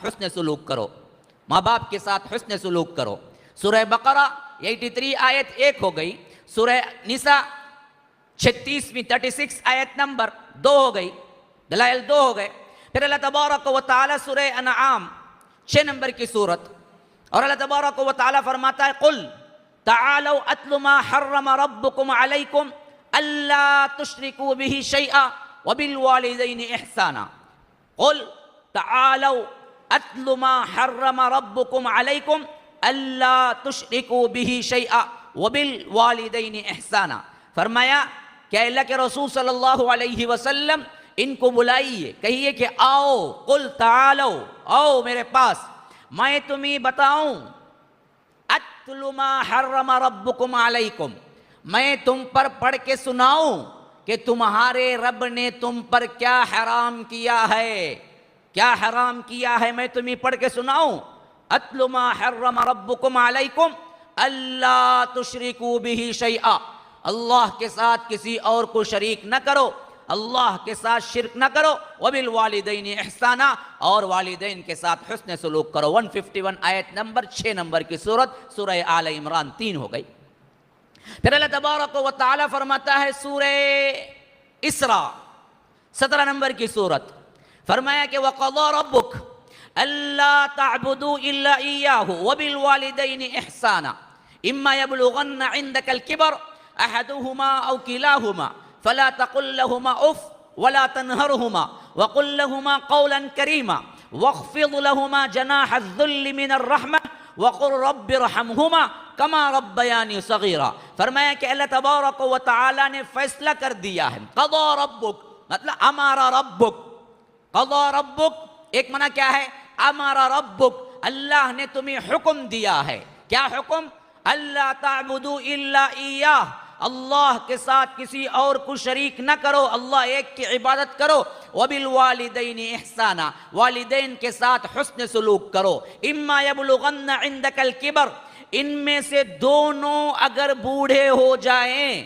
حسن سلوک کرو، ماں باپ کے ساتھ حسن سلوک کرو۔ سورہ بقرہ 83 آیت 1 ہو گئی، سورہ نساء 36 36 آیت نمبر 2 ہو گئی، دلائل 2 ہو گئے۔ پھر اللہ تبارک و تعالیٰ سورہ انعام 6 نمبر کی سورت، اور اللہ تبارک و تعالیٰ فرماتا ہے قل تعالوا اتل ما حرم ربکم علیکم الا تشرکوا به شیئا وبالوالدین احسانا۔ قل تعالوا اتل ما حرم ربکم علیکم الا تشرکوا به شیئا وبالوالدین احسانا۔ فرمایا کہ اللہ کے رسول صلی اللہ علیہ وسلم ان کو بلائیے، کہیے کہ آؤ، قل تعالوا، آؤ میرے پاس، میں تمہیں بتاؤں، اتل ما حرم ربکم علیکم، میں تم پر پڑھ کے سناؤں کہ تمہارے رب نے تم پر کیا حرام کیا ہے، کیا حرام کیا ہے، میں تمہیں پڑھ کے سناؤں۔ اتل ما حرم ربکم علیکم الا تشرکوا به شیئا، اللہ کے ساتھ کسی اور کو شریک نہ کرو، اللہ کے ساتھ شرک نہ کرو، وبالوالدین احسانا، اور والدین کے ساتھ حسن سلوک کرو۔ 151 آیت نمبر 6 نمبر کی سورت سورہ آل عمران 3 ہو گئی۔ پھر اللہ تبارک و تعالیٰ فرماتا ہے سورہ اسراء 17 نمبر کی سورت، فرمایا کہ وَقَضَى رَبُّكَ أَلَّا تَعْبُدُوا إِلَّا إِيَّاهُ وَبِالْوَالِدَيْنِ إِحْسَانًا إِمَّا يَبْلُغَنَّ عِندَكَ الْكِبَرَ أَحَدُهُمَا أَوْ كِلَاهُمَا فلا تقل لهما اف ولا تنهرهما وقل لهما قولا كريما واخفض لهما جناح الذل من الرحمة وقل رب ارحمهما كما ربياني صغيرا۔ فرمایا کہ اللہ تبارک و تعالی نے فیصلہ کر دیا ہے، قضا ربک مطلب امر ربک، قضا ربک ایک معنی کیا ہے، امر ربک، اللہ نے تمہیں حکم دیا ہے، کیا حکم، اللہ تعبدوا الا ایاہ، اللہ کے ساتھ کسی اور کو شریک نہ کرو، اللہ ایک کی عبادت کرو، وبالوالدین احسانا، والدین کے ساتھ حسن سلوک کرو، اما یبلغن عندک الکبر، ان میں سے دونوں اگر بوڑھے ہو جائیں،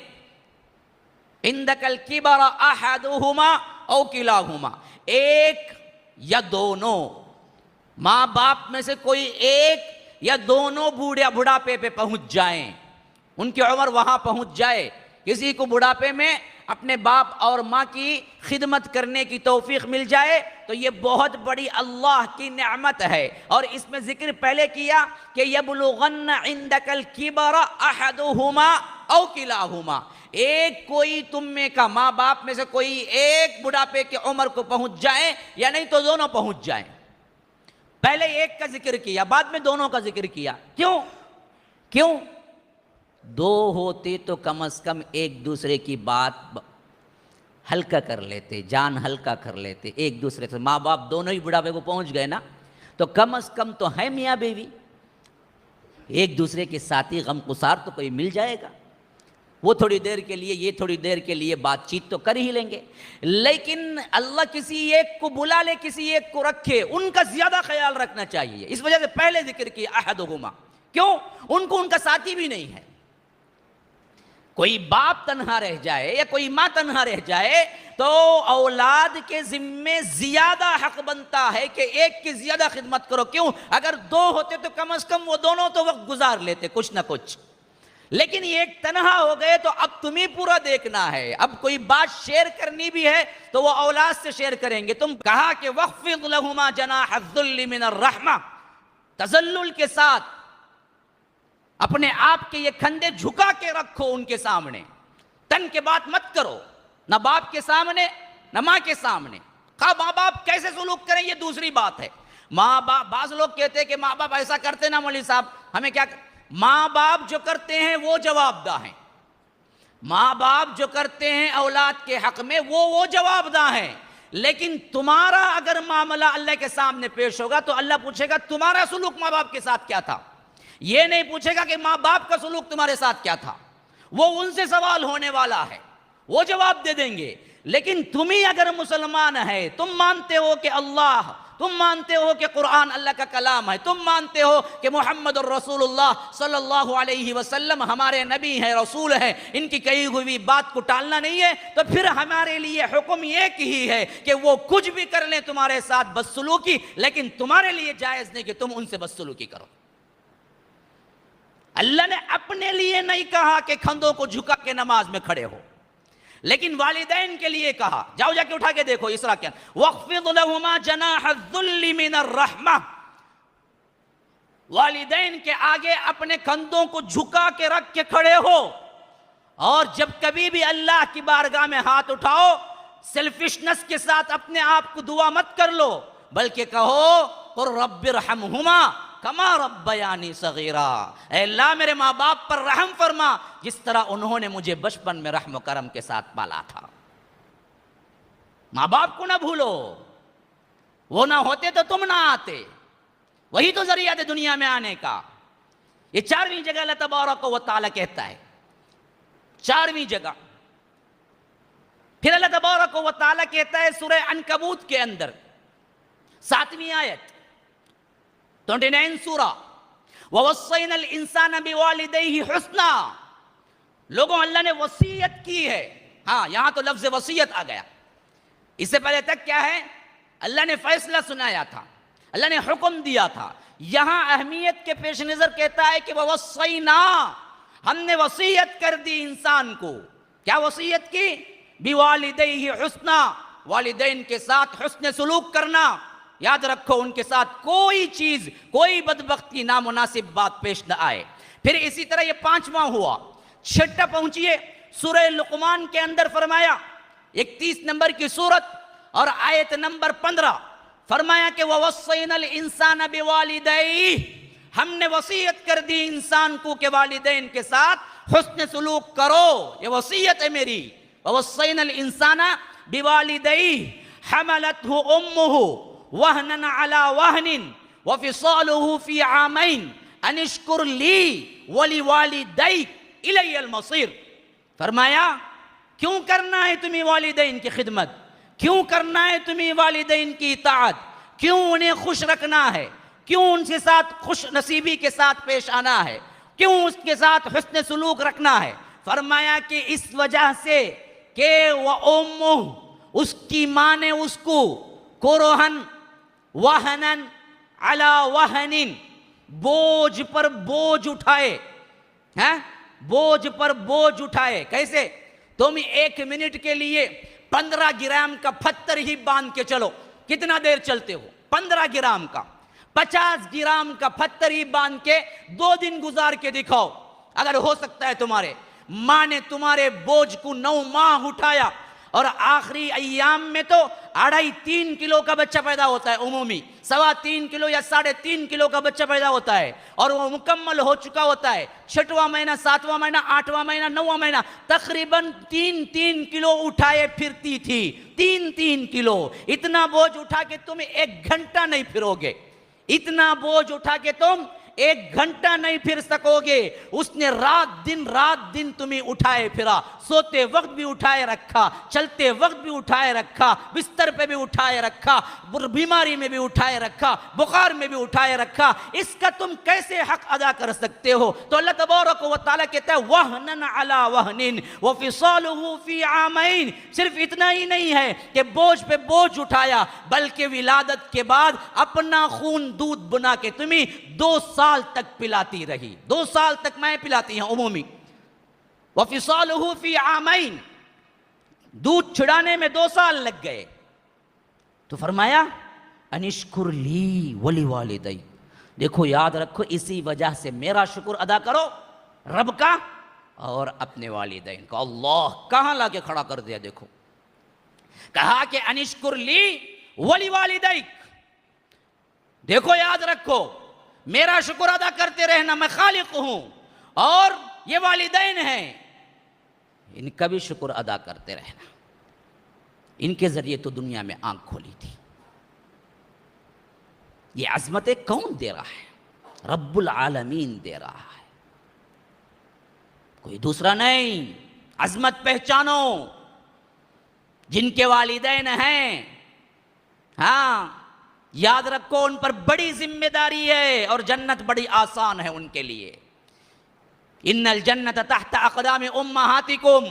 عندک الکبر احدہما او کلاہما، ایک یا دونوں، ماں باپ میں سے کوئی ایک یا دونوں بڑھاپے پہ پہنچ جائیں، ان کی عمر وہاں پہنچ جائے، کسی کو بڑھاپے میں اپنے باپ اور ماں کی خدمت کرنے کی توفیق مل جائے تو یہ بہت بڑی اللہ کی نعمت ہے۔ اور اس میں ذکر پہلے کیا کہ یبلغن عندک الکبر احدہما او کلاہما، ایک کوئی تم میں کا ماں باپ میں سے کوئی ایک بڑھاپے کی عمر کو پہنچ جائے یا نہیں تو دونوں پہنچ جائیں۔ پہلے ایک کا ذکر کیا، بعد میں دونوں کا ذکر کیا، کیوں؟ دو ہوتے تو کم از کم ایک دوسرے کی بات ہلکا کر لیتے، جان ہلکا کر لیتے، ایک دوسرے سے، ماں باپ دونوں ہی بڑھاپے کو پہنچ گئے نا، تو کم از کم تو ہے میاں بیوی، ایک دوسرے کے ساتھی غم گسار تو کوئی مل جائے گا، وہ تھوڑی دیر کے لیے یہ تھوڑی دیر کے لیے بات چیت تو کر ہی لیں گے۔ لیکن اللہ کسی ایک کو بلا لے، کسی ایک کو رکھے، ان کا زیادہ خیال رکھنا چاہیے، اس وجہ سے پہلے ذکر کیا احدہما، کیوں؟ ان کو ان کا ساتھی بھی نہیں ہے۔ کوئی باپ تنہا رہ جائے یا کوئی ماں تنہا رہ جائے تو اولاد کے ذمے زیادہ حق بنتا ہے کہ ایک کی زیادہ خدمت کرو، کیوں؟ اگر دو ہوتے تو کم از کم وہ دونوں تو وقت گزار لیتے کچھ نہ کچھ، لیکن یہ ایک تنہا ہو گئے تو اب تمہیں پورا دیکھنا ہے، اب کوئی بات شیئر کرنی بھی ہے تو وہ اولاد سے شیئر کریں گے۔ تم کہا کہ وَخْفِضْ لَهُمَا جَنَاحَ الذُّلِّ مِنَ الرَّحْمَةِ، تذلل کے ساتھ اپنے آپ کے یہ کھندے جھکا کے رکھو ان کے سامنے، تن کے بات مت کرو، نہ باپ کے سامنے نہ ماں کے سامنے۔ ماں باپ کیسے سلوک کریں یہ دوسری بات ہے، ماں باپ، بعض لوگ کہتے ہیں کہ ماں باپ ایسا کرتے نا مولوی صاحب ہمیں کیا، ماں باپ جو کرتے ہیں وہ جواب دہ ہیں، ماں باپ جو کرتے ہیں اولاد کے حق میں وہ جواب دہ ہیں، لیکن تمہارا اگر معاملہ اللہ کے سامنے پیش ہوگا تو اللہ پوچھے گا تمہارا سلوک ماں باپ کے ساتھ کیا تھا، یہ نہیں پوچھے گا کہ ماں باپ کا سلوک تمہارے ساتھ کیا تھا، وہ ان سے سوال ہونے والا ہے، وہ جواب دے دیں گے۔ لیکن تمہیں اگر مسلمان ہے، تم مانتے ہو کہ اللہ تم مانتے ہو کہ قرآن اللہ کا کلام ہے، تم مانتے ہو کہ محمد الرسول اللہ صلی اللہ علیہ وسلم ہمارے نبی ہیں، رسول ہیں، ان کی کہی ہوئی بات کو ٹالنا نہیں ہے، تو پھر ہمارے لیے حکم ایک ہی ہے کہ وہ کچھ بھی کر لیں تمہارے ساتھ بدسلوکی، لیکن تمہارے لیے جائز نہیں کہ تم ان سے بدسلوکی کرو۔ اللہ نے اپنے لیے نہیں کہا کہ کندھوں کو جھکا کے نماز میں کھڑے ہو، لیکن والدین کے لیے کہا۔ جاؤ جا کے اٹھا کے دیکھو اسراء کے وَاخْفِضْ لَهُمَا جَنَاحَ الذُّلِّ مِنَ الرَّحْمَةِ، والدین کے آگے اپنے کندھوں کو جھکا کے رکھ کے کھڑے ہو، اور جب کبھی بھی اللہ کی بارگاہ میں ہاتھ اٹھاؤ سیلفشنس کے ساتھ اپنے آپ کو دعا مت کر لو، بلکہ کہو قُلْ رَبِّ ارْحَمْهُمَا کما ربیانی صغیرا، اے اللہ میرے ماں باپ پر رحم فرما جس طرح انہوں نے مجھے بچپن میں رحم و کرم کے ساتھ پالا تھا۔ ماں باپ کو نہ بھولو، وہ نہ ہوتے تو تم نہ آتے، وہی تو ذریعہ تھے دنیا میں آنے کا۔ یہ 4ویں جگہ اللہ تبارک و تعالیٰ کہتا ہے، 4ویں جگہ پھر اللہ تبارک و تعالیٰ کہتا ہے سورہ عنکبوت کے اندر 7ویں آیت 29 سورہ، وَوَصَّيْنَا الْإِنسَانَ بِوَالِدَيْهِ حُسْنًا، لوگوں اللہ نے وصیت کی ہے۔ ہاں یہاں تو لفظ وصیت آ گیا، اس سے پہلے تک کیا ہے؟ اللہ نے فیصلہ سنایا تھا، اللہ نے حکم دیا تھا۔ یہاں اہمیت کے پیش نظر کہتا ہے کہ وَوَصَّيْنَا، ہم نے وصیت کر دی انسان کو۔ کیا وصیت کی؟ بِوَالِدَيْهِ حُسْنًا، والدین کے ساتھ حسن سلوک کرنا۔ یاد رکھو ان کے ساتھ کوئی چیز، کوئی بدبختی، نامناسب بات پیش نہ آئے۔ پھر اسی طرح یہ 5واں ہوا۔ 6 پہنچیے سورہ لقمان کے اندر فرمایا، 31 نمبر کی سورت اور آیت نمبر 15، فرمایا کہ وَوَصَّيْنَا الْإِنسَانَ بِوَالِدَيْهِ، ہم نے وصیت کر دی انسان کو کہ والدین کے ساتھ حسن سلوک کرو، یہ وصیت ہے میری۔ وَوَصَّيْنَا الْإِنسَانَ بِوَالِدَيْهِ حَمَلَتْهُ أُمُّهُ وَهْنًا عَلَى وَهْنٍ وَفِصَالُهُ فِي عَامَيْنِ أَنِ اشْكُرْ لِي وَلِوَالِدَيْكَ إِلَيَّ الْمَصِيرُ، فرمایا کیوں کرنا ہے تمہیں والدین کی خدمت، کیوں کرنا ہے تمہیں والدین کی اطاعت، کیوں انہیں خوش رکھنا ہے، کیوں ان کے ساتھ خوش نصیبی کے ساتھ پیش آنا ہے، کیوں اس کے ساتھ حسن سلوک رکھنا ہے؟ فرمایا کہ اس وجہ سے کہ وَأُمُّهُ، اس کی ماں نے اس کو کُرْہًا وَہْنًا عَلَى وَہْنٍ، بوجھ پر بوجھ اٹھائے، بوجھ پر بوجھ اٹھائے۔ کیسے؟ تم 1 منٹ کے لیے 15 گرام کا پتھر ہی باندھ کے چلو، کتنا دیر چلتے ہو؟ 15 گرام کا، 50 گرام کا پتھر ہی باندھ کے 2 دن گزار کے دکھاؤ، اگر ہو سکتا ہے تمہارے۔ ماں نے تمہارے بوجھ کو 9 ماہ اٹھایا، اور آخری ایام میں تو 2.5-3 کلو کا بچہ پیدا ہوتا ہے، عمومی 3.25 کلو یا 3.5 کلو کا بچہ پیدا ہوتا ہے، اور وہ مکمل ہو چکا ہوتا ہے۔ 6واں مہینہ، 7واں مہینہ، 8واں مہینہ، 9واں مہینہ، تقریباً 3 کلو اٹھائے پھرتی تھی، 3 کلو۔ اتنا بوجھ اٹھا کے تم 1 گھنٹہ نہیں پھرو گے، اتنا بوجھ اٹھا کے تم 1 گھنٹہ نہیں پھر سکو گے۔ اس نے رات دن تمہیں اٹھائے پھرا، سوتے وقت بھی اٹھائے رکھا، چلتے وقت بھی اٹھائے رکھا، بستر پہ بھی اٹھائے رکھا، بیماری میں بھی اٹھائے رکھا، بخار میں بھی اٹھائے رکھا۔ اس کا تم کیسے حق ادا کر سکتے ہو؟ تو اللہ تبارک و تعالیٰ کہتا ہے وَهْنًا عَلَى وَهْنٍ وَفِصَالُهُ فِي عَامَيْنِ، صرف اتنا ہی نہیں ہے کہ بوجھ پہ بوجھ اٹھایا، بلکہ ولادت کے بعد اپنا خون دودھ بنا کے تمہیں 2 سال تک پلاتی رہی، 2 سال تک میں پلاتی ہوں عمومی۔ وَفِصَالُهُ فِي عَامَيْنِ، دودھ چھڑانے میں 2 سال لگ گئے۔ تو فرمایا انشکر لی وَلِوَالِدَيْ، دیکھو یاد رکھو اسی وجہ سے میرا شکر ادا کرو، رب کا اور اپنے والدین کا۔ اللہ کہاں لا کے کھڑا کر دیا، دیکھو کہا کہ انشکر لی وَلِوَالِدَيْ، دیکھو یاد رکھو میرا شکر ادا کرتے رہنا، میں خالق ہوں اور یہ والدین ہیں، ان کا بھی شکر ادا کرتے رہنا۔ ان کے ذریعے تو دنیا میں آنکھ کھولی تھی۔ یہ عظمتیں کون دے رہا ہے؟ رب العالمین دے رہا ہے، کوئی دوسرا نہیں۔ عظمت پہچانو، جن کے والدین ہیں، ہاں یاد رکھو ان پر بڑی ذمہ داری ہے اور جنت بڑی آسان ہے ان کے لیے. ان الجنت تحت اقدام امہاتکم،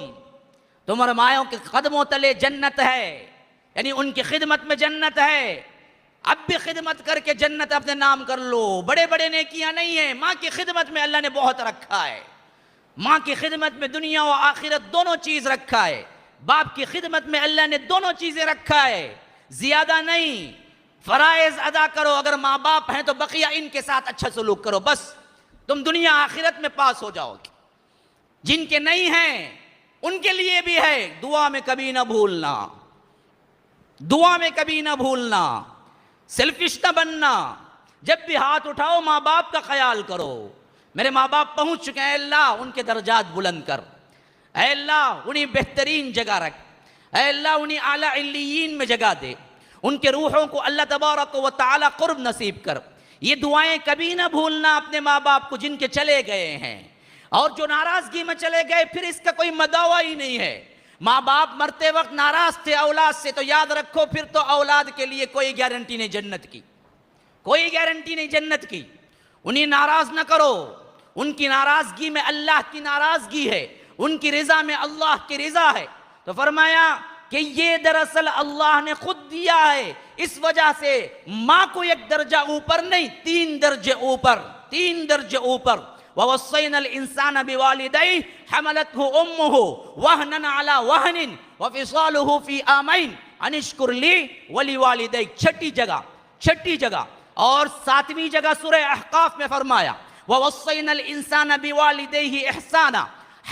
تمہارے مائوں کے قدموں تلے جنت ہے، یعنی ان کی خدمت میں جنت ہے. اب بھی خدمت کر کے جنت اپنے نام کر لو. بڑے بڑے نیکیاں نہیں ہیں، ماں کی خدمت میں اللہ نے بہت رکھا ہے. ماں کی خدمت میں دنیا و آخرت دونوں چیز رکھا ہے. باپ کی خدمت میں اللہ نے دونوں چیزیں رکھا ہے، زیادہ نہیں. فرائض ادا کرو، اگر ماں باپ ہیں تو بقیہ ان کے ساتھ اچھا سلوک کرو، بس تم دنیا آخرت میں پاس ہو جاؤ گے. جن کے نہیں ہیں ان کے لیے بھی ہے، دعا میں کبھی نہ بھولنا، دعا میں کبھی نہ بھولنا، سیلفش نہ بننا. جب بھی ہاتھ اٹھاؤ ماں باپ کا خیال کرو. میرے ماں باپ پہنچ چکے ہیں، اے اللہ ان کے درجات بلند کر، اے اللہ انہیں بہترین جگہ رکھ، اے اللہ انہیں اعلیٰ علیین میں جگہ دے، ان کے روحوں کو اللہ تبارک و تعالی قرب نصیب کر. یہ دعائیں کبھی نہ بھولنا اپنے ماں باپ کو جن کے چلے گئے ہیں، اور جو ناراضگی میں چلے گئے پھر اس کا کوئی مداوع ہی نہیں ہے. ماں باپ مرتے وقت ناراض تھے اولاد سے تو یاد رکھو پھر تو اولاد کے لیے کوئی گارنٹی نہیں جنت کی، کوئی گارنٹی نہیں جنت کی. انہیں ناراض نہ کرو، ان کی ناراضگی میں اللہ کی ناراضگی ہے، ان کی رضا میں اللہ کی رضا ہے. تو فرمایا کہ یہ دراصل اللہ نے خود دیا ہے، اس وجہ سے ماں کو ایک درجہ اوپر نہیں، 3 درجے اوپر، 3 درجے اوپر. وَوَصَّيْنَا الْإِنسَانَ بِوَالِدَيْهِ حَمَلَتْهُ أُمُّهُ وَهْنًا عَلَى وَهْنٍ وَفِصَالُهُ فِي عَامَيْنِ أَنِ اشْكُرْ لِي وَلِوَالِدَيْكَ. چھٹی جگہ اور 7ویں جگہ سورہ احقاف میں فرمایا وَوَصَّيْنَا الْإِنسَانَ بِوَالِدَيْهِ إِحْسَانًا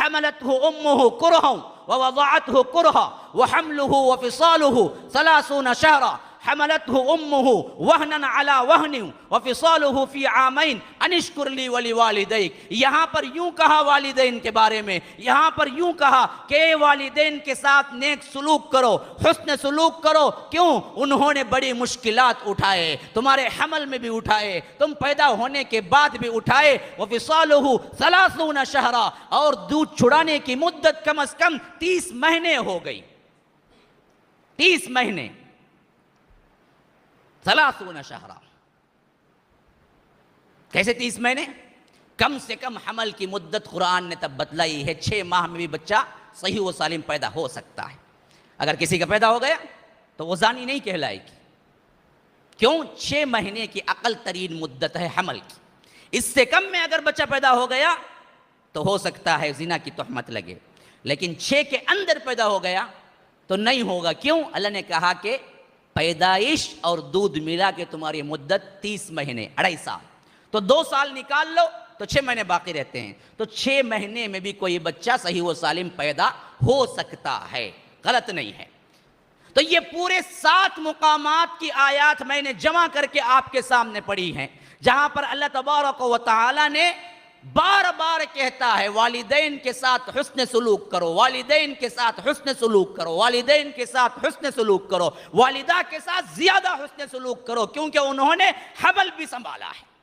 حَمَلَتْهُ أُمُّهُ كُرْهًا ووضعته كرها وحمله وفصاله 30 شهرا حملته أمه وهنا على وهن وفصاله في عامين أن اشكر لي ولوالديك. یہاں پر یوں کہا والدین کے بارے میں، یہاں پر یوں کہا کہ والدین کے ساتھ نیک سلوک کرو، حسن سلوک کرو. کیوں؟ انہوں نے بڑی مشکلات اٹھائے، تمہارے حمل میں بھی اٹھائے، تم پیدا ہونے کے بعد بھی اٹھائے. وفصاله 30 شهرا، اور دودھ چھڑانے کی مدت کم از کم 30 مہینے ہو گئی. 30 مہینے، 30 شہرا. کیسے 30 مہینے؟ کم سے کم حمل کی مدت قرآن نے تب بتلائی ہے 6 ماہ میں بھی بچہ صحیح و سالم پیدا ہو سکتا ہے. اگر کسی کا پیدا ہو گیا تو وہ زانی نہیں کہلائے گی. کیوں؟ 6 مہینے کی اقل ترین مدت ہے حمل کی. اس سے کم میں اگر بچہ پیدا ہو گیا تو ہو سکتا ہے زنا کی تہمت لگے، لیکن 6 کے اندر پیدا ہو گیا تو نہیں ہوگا. کیوں؟ اللہ نے کہا کہ پیدائش اور دودھ ملا کے تمہاری مدت 30 مہینے، 2.5 سال. تو 2 سال نکال لو تو 6 مہینے باقی رہتے ہیں. تو 6 مہینے میں بھی کوئی بچہ صحیح و سالم پیدا ہو سکتا ہے، غلط نہیں ہے. تو یہ پورے 7 مقامات کی آیات میں نے جمع کر کے آپ کے سامنے پڑھی ہیں، جہاں پر اللہ تبارک و تعالی نے بار بار کہتا ہے والدین کے ساتھ حسن سلوک کرو، والدین کے ساتھ حسن سلوک کرو، والدین کے ساتھ حسن سلوک کرو، والدہ کے ساتھ زیادہ حسن سلوک کرو، کیونکہ انہوں نے حمل بھی سنبھالا ہے.